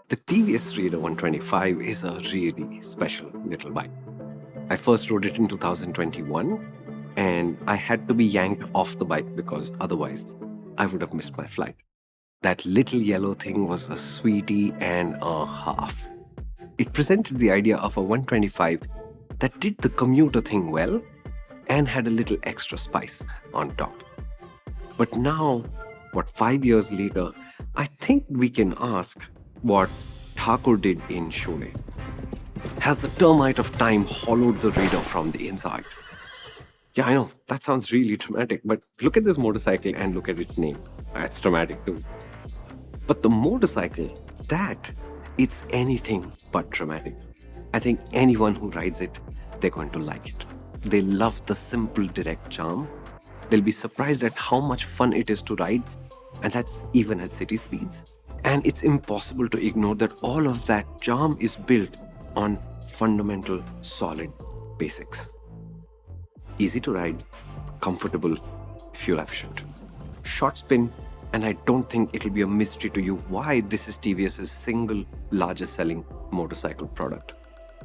The TVS Raider 125 is a really special little bike. I first rode it in 2021 and I had to be yanked off the bike because otherwise I would have missed my flight. That little yellow thing was a sweetie and a half. It presented the idea of a 125 that did the commuter thing well and had a little extra spice on top. But now, 5 years later, I think we can ask what Thakur did in Shule. Has the termite of time hollowed the radar from the inside? Yeah, I know, that sounds really dramatic, but look at this motorcycle and look at its name. That's dramatic too. But the motorcycle, that, it's anything but dramatic. I think anyone who rides it, they're going to like it. They love the simple, direct charm. They'll be surprised at how much fun it is to ride, and that's even at city speeds. And it's impossible to ignore that all of that charm is built on fundamental, solid basics. Easy to ride, comfortable, fuel efficient. Short spin, and I don't think it'll be a mystery to you why this is TVS's single largest selling motorcycle product.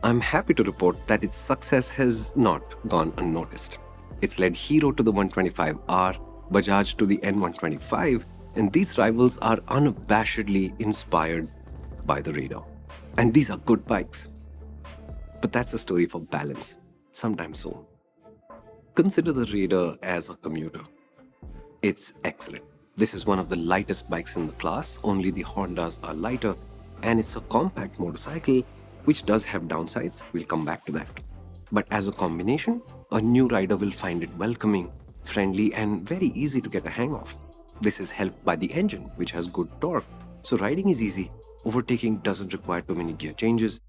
I'm happy to report that its success has not gone unnoticed. It's led Hero to the 125R, Bajaj to the N125, and these rivals are unabashedly inspired by the Raider. And these are good bikes. But that's a story for balance, sometime soon. Consider the Raider as a commuter. It's excellent. This is one of the lightest bikes in the class, only the Hondas are lighter, and it's a compact motorcycle, which does have downsides. We'll come back to that. But as a combination, a new rider will find it welcoming, friendly, and very easy to get a hang of. This is helped by the engine, which has good torque, so riding is easy. Overtaking doesn't require too many gear changes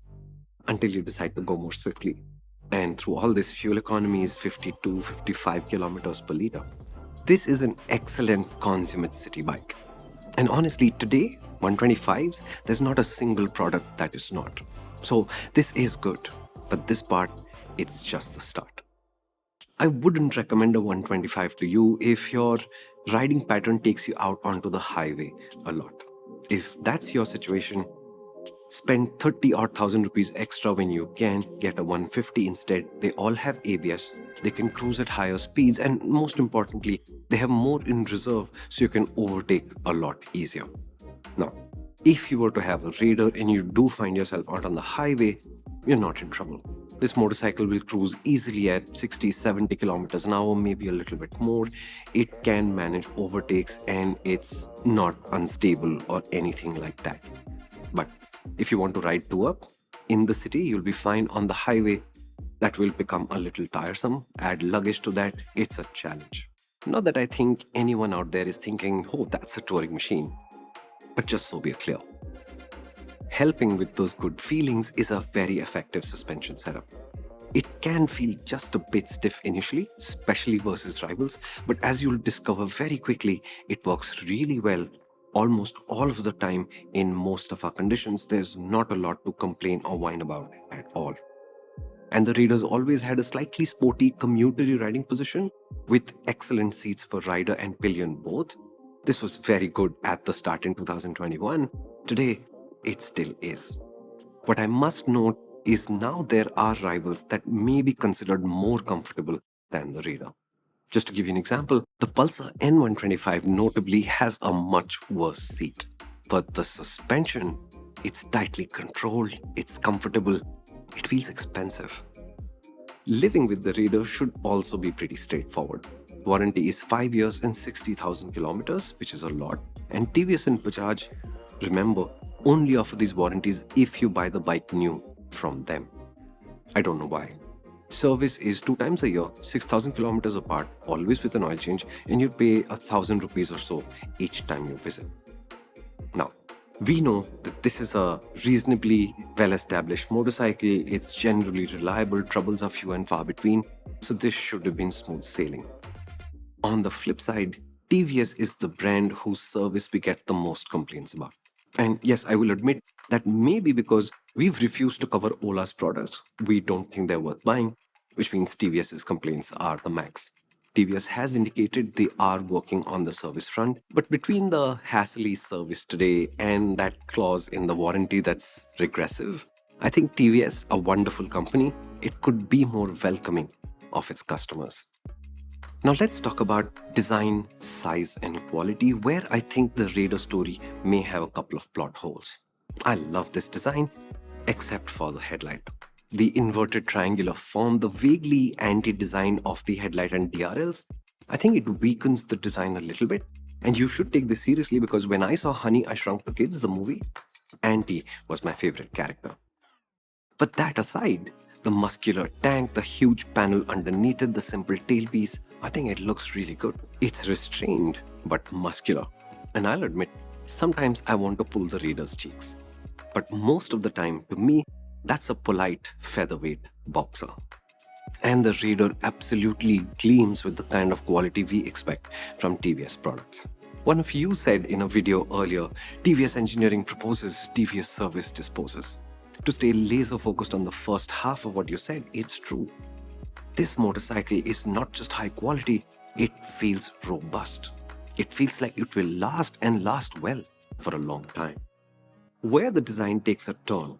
until you decide to go more swiftly. And through all this, fuel economy is 52, 55 kilometers per liter. This is an excellent consummate city bike. And honestly, today, 125s, there's not a single product that is not. So this is good, but this part, it's just the start. I wouldn't recommend a 125 to you if your riding pattern takes you out onto the highway a lot. If that's your situation, spend 30 or 1000 rupees extra when you can get a 150 instead. They all have ABS, they can cruise at higher speeds, and most importantly, they have more in reserve so you can overtake a lot easier. Now, if you were to have a Raider and you do find yourself out on the highway, you're not in trouble. This motorcycle will cruise easily at 60, 70 kilometers an hour, maybe a little bit more. It can manage overtakes and it's not unstable or anything like that. But if you want to ride two up in the city, you'll be fine. On the highway, that will become a little tiresome. Add luggage to that, it's a challenge. Not that I think anyone out there is thinking, oh, that's a touring machine. But just so we're clear, helping with those good feelings is a very effective suspension setup. It can feel just a bit stiff initially, especially versus rivals, but as you'll discover very quickly, it works really well almost all of the time in most of our conditions. There's not a lot to complain or whine about at all. And the Raiders always had a slightly sporty commuter riding position with excellent seats for rider and pillion both. This was very good at the start in 2021. Today, it still is. What I must note is now there are rivals that may be considered more comfortable than the Raider. Just to give you an example, the Pulsar N125 notably has a much worse seat. But the suspension, it's tightly controlled, it's comfortable, it feels expensive. Living with the Raider should also be pretty straightforward. Warranty is 5 years and 60,000 kilometers, which is a lot. And TVS and Bajaj, remember, only offer these warranties if you buy the bike new from them. I don't know why. Service is 2 times a year, 6,000 kilometers apart, always with an oil change, and you pay 1,000 rupees or so each time you visit. Now, we know that this is a reasonably well-established motorcycle. It's generally reliable, troubles are few and far between, so this should have been smooth sailing. On the flip side, TVS is the brand whose service we get the most complaints about. And yes, I will admit that maybe because we've refused to cover Ola's products, we don't think they're worth buying, which means TVS's complaints are the max. TVS has indicated they are working on the service front, but between the hassly service today and that clause in the warranty that's regressive, I think TVS, a wonderful company, it could be more welcoming of its customers. Now let's talk about design, size, and quality, where I think the Raider story may have a couple of plot holes. I love this design, except for the headlight. The inverted triangular form, the vaguely anti-design of the headlight and DRLs, I think it weakens the design a little bit. And you should take this seriously because when I saw Honey, I Shrunk the Kids, the movie, Auntie was my favorite character. But that aside, the muscular tank, the huge panel underneath it, the simple tailpiece, I think it looks really good. It's restrained, but muscular. And I'll admit, sometimes I want to pull the Raider's cheeks. But most of the time, to me, that's a polite featherweight boxer. And the Raider absolutely gleams with the kind of quality we expect from TVS products. One of you said in a video earlier, TVS engineering proposes, TVS service disposes. To stay laser focused on the first half of what you said, it's true. This motorcycle is not just high quality, it feels robust. It feels like it will last and last well for a long time. Where the design takes a turn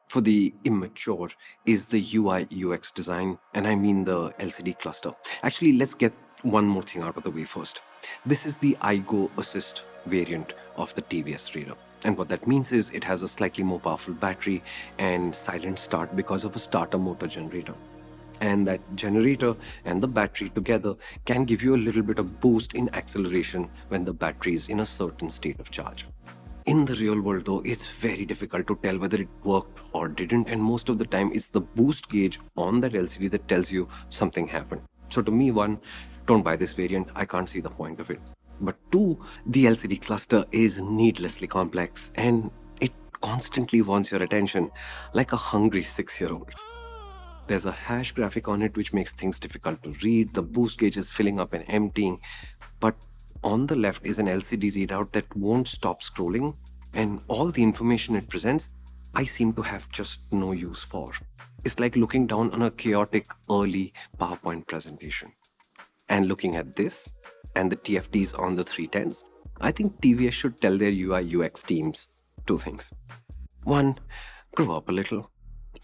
for the immature is the UI UX design, and I mean the LCD cluster. Actually, let's get one more thing out of the way first. This is the iGo Assist variant of the TVS Raider. And what that means is it has a slightly more powerful battery and silent start because of a starter motor generator. And that generator and the battery together can give you a little bit of boost in acceleration when the battery is in a certain state of charge. In the real world though, it's very difficult to tell whether it worked or didn't, and most of the time it's the boost gauge on that LCD that tells you something happened. So to me, one, don't buy this variant, I can't see the point of it. But two, the LCD cluster is needlessly complex and it constantly wants your attention like a hungry 6-year-old. There's a hash graphic on it which makes things difficult to read. The boost gauge is filling up and emptying. But on the left is an LCD readout that won't stop scrolling, and all the information it presents, I seem to have just no use for. It's like looking down on a chaotic early PowerPoint presentation. And looking at this and the TFTs on the 310s, I think TVS should tell their UI UX teams two things. One, grow up a little,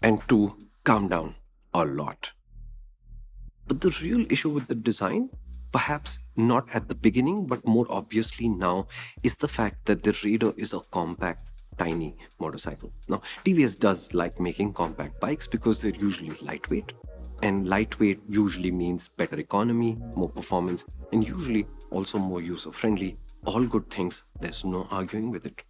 and two, calm down a lot. But the real issue with the design, perhaps not at the beginning, but more obviously now, is the fact that the Raider is a compact, tiny motorcycle. Now, TVS does like making compact bikes because they're usually lightweight. And lightweight usually means better economy, more performance, and usually also more user friendly. All good things, there's no arguing with it.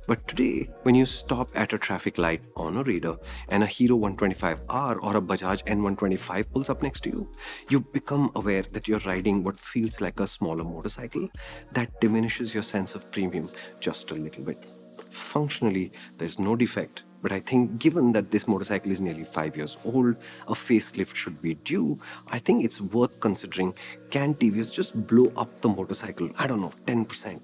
But today, when you stop at a traffic light on a Raider and a Hero 125R or a Bajaj N125 pulls up next to you, you become aware that you're riding what feels like a smaller motorcycle that diminishes your sense of premium just a little bit. Functionally, there's no defect, but I think given that this motorcycle is nearly 5 years old, a facelift should be due, I think it's worth considering, can TVS just blow up the motorcycle, I don't know, 10%,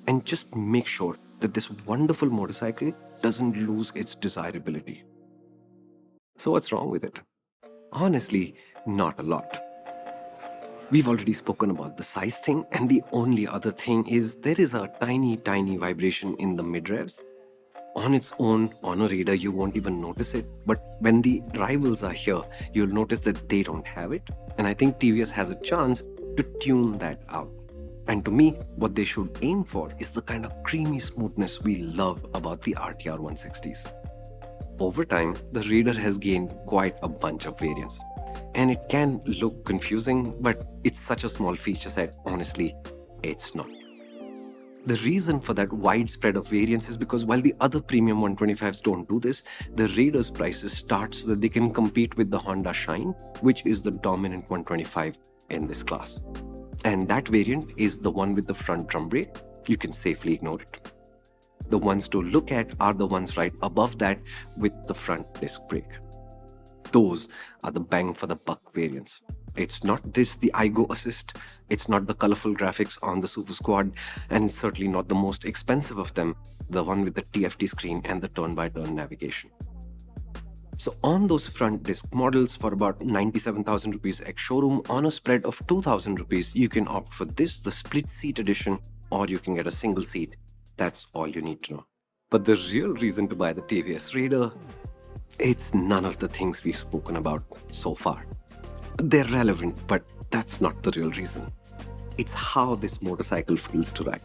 and just make sure that this wonderful motorcycle doesn't lose its desirability. So what's wrong with it? Honestly, not a lot. We've already spoken about the size thing, and the only other thing is there is a tiny, tiny vibration in the mid-revs. On its own, on a Raider, you won't even notice it, but when the rivals are here, you'll notice that they don't have it, and I think TVS has a chance to tune that out. And to me, what they should aim for is the kind of creamy smoothness we love about the RTR 160s. Over time, the Raider has gained quite a bunch of variants. And it can look confusing, but it's such a small feature set, honestly, it's not. The reason for that widespread of variants is because while the other premium 125s don't do this, the Raider's prices start so that they can compete with the Honda Shine, which is the dominant 125 in this class. And that variant is the one with the front drum brake. You can safely ignore it. The ones to look at are the ones right above that with the front disc brake. Those are the bang for the buck variants. It's not this, the iGo Assist, it's not the colorful graphics on the Super Squad, and it's certainly not the most expensive of them, the one with the TFT screen and the turn-by-turn navigation. So on those front disc models for about 97,000 rupees ex showroom on a spread of 2,000 rupees, you can opt for this, the split seat edition, or you can get a single seat. That's all you need to know. But the real reason to buy the TVS Raider, it's none of the things we've spoken about so far. They're relevant, but that's not the real reason. It's how this motorcycle feels to ride.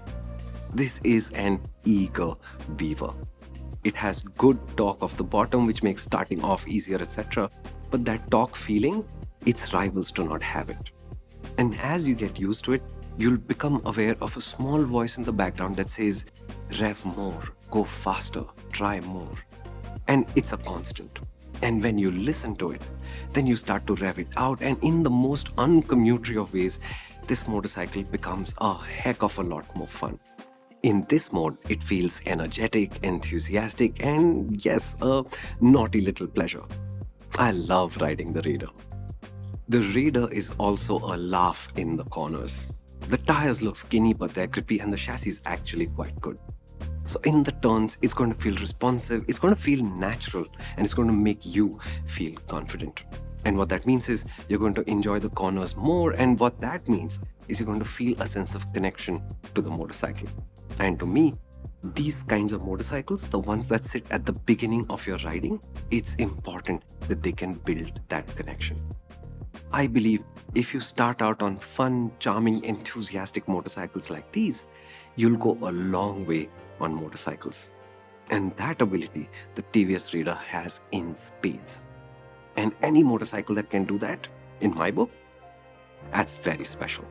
This is an eager beaver. It has good torque off the bottom, which makes starting off easier, etc. But that torque feeling, its rivals do not have it. And as you get used to it, you'll become aware of a small voice in the background that says, rev more, go faster, try more. And it's a constant. And when you listen to it, then you start to rev it out. And in the most uncommunity of ways, this motorcycle becomes a heck of a lot more fun. In this mode, it feels energetic, enthusiastic, and yes, a naughty little pleasure. I love riding the Raider. The Raider is also a laugh in the corners. The tires look skinny, but they're grippy, and the chassis is actually quite good. So in the turns, it's going to feel responsive, it's going to feel natural, and it's going to make you feel confident. And what that means is you're going to enjoy the corners more, and what that means is you're going to feel a sense of connection to the motorcycle. And to me, these kinds of motorcycles, the ones that sit at the beginning of your riding, it's important that they can build that connection. I believe if you start out on fun, charming, enthusiastic motorcycles like these, you'll go a long way on motorcycles. And that ability the TVS Raider has in spades. And any motorcycle that can do that, in my book, that's very special.